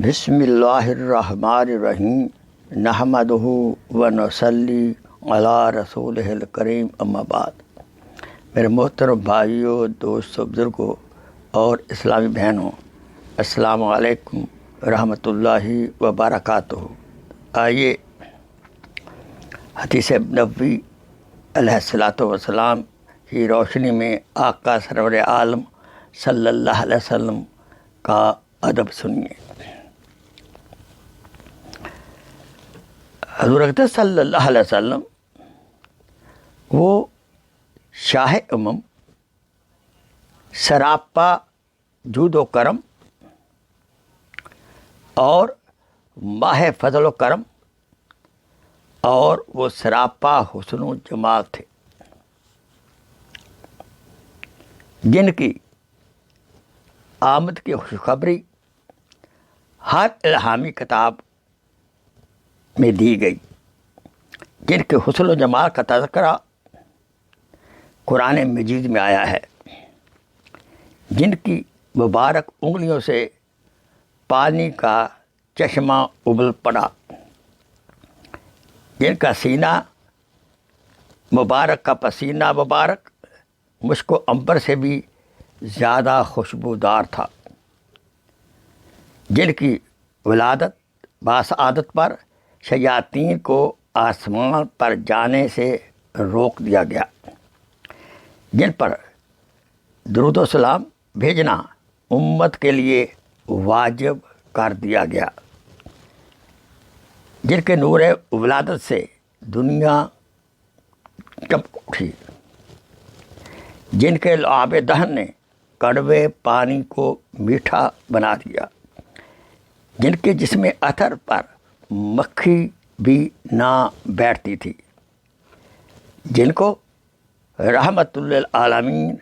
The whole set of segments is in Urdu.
بسم اللہ الرحمن الرحیم نحمدہ و نصلی علی رسولہ الکریم اما بعد۔ میرے محترم بھائیوں، دوستوں، بزرگوں اور اسلامی بہنوں، السلام علیکم رحمۃ اللہ وبرکاتہ۔ آئیے حدیث نبوی علیہ الصلوۃ والسلام کی روشنی میں آقا سرور عالم صلی اللہ علیہ وسلم کا ادب سنیے۔ حضور اقدس صلی اللہ علیہ وسلم وہ شاہ امم، سراپا جود و کرم اور ماہ فضل و کرم اور وہ سراپا حسن و جمال تھے، جن کی آمد کی خوشخبری ہر الہامی کتاب میں دی گئی، جن کے حسن و جمال کا تذکرہ قرآن مجید میں آیا ہے، جن کی مبارک انگلیوں سے پانی کا چشمہ ابل پڑا، جن کا سینہ مبارک کا پسینہ مبارک مشک و عنبر سے بھی زیادہ خوشبودار تھا، جن کی ولادت باسعادت پر شیاطین کو آسمان پر جانے سے روک دیا گیا، جن پر درود و سلام بھیجنا امت کے لیے واجب کر دیا گیا، جن کے نور ولادت سے دنیا چمک اٹھی، جن کے لعاب دہن نے کڑوے پانی کو میٹھا بنا دیا، جن کے جسم اثر پر مکھی بھی نہ بیٹھتی تھی، جن کو رحمت للعالمین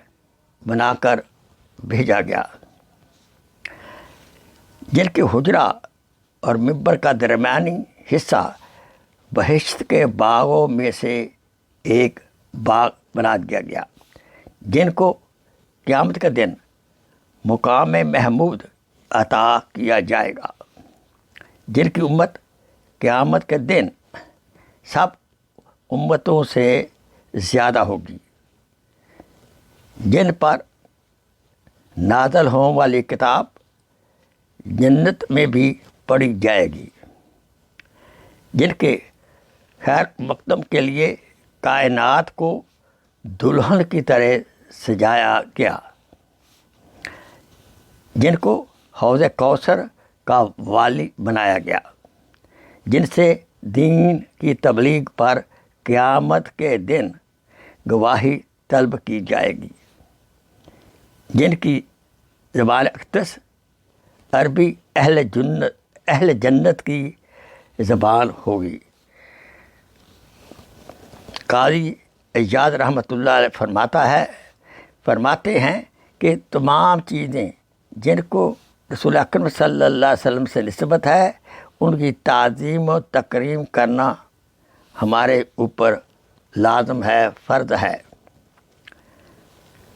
بنا کر بھیجا گیا، جن کے حجرہ اور ممبر کا درمیانی حصہ بہشت کے باغوں میں سے ایک باغ بنا دیا گیا، جن کو قیامت کے دن مقام محمود عطا کیا جائے گا، جن کی امت قیامت کے دن سب امتوں سے زیادہ ہوگی، جن پر نازل ہونے والی کتاب جنت میں بھی پڑھی جائے گی، جن کے خیر مقدم کے لیے کائنات کو دلہن کی طرح سجایا گیا، جن کو حوض کوثر کا والی بنایا گیا، جن سے دین کی تبلیغ پر قیامت کے دن گواہی طلب کی جائے گی، جن کی زبان اقدس عربی اہل جنت کی زبان ہوگی۔ قاضی عیاض رحمۃ اللہ علیہ فرماتے ہیں کہ تمام چیزیں جن کو رسول اکرم صلی اللہ علیہ وسلم سے نسبت ہے، ان کی تعظیم و تکریم کرنا ہمارے اوپر لازم ہے، فرض ہے۔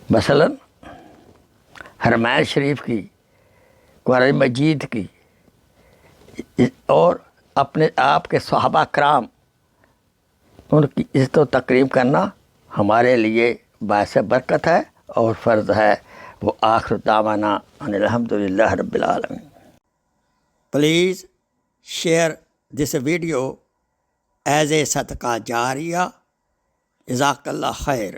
مثلاً حرمین شریف کی، قرآن مجید کی اور اپنے آپ کے صحابہ کرام، ان کی عزت و تکریم کرنا ہمارے لیے باعث برکت ہے اور فرض ہے۔ وہ آخر دعوانا ان الحمد للہ رب العالمین۔ Please share this video as a صدقہ جاریہ۔ جزاک اللہ خیر۔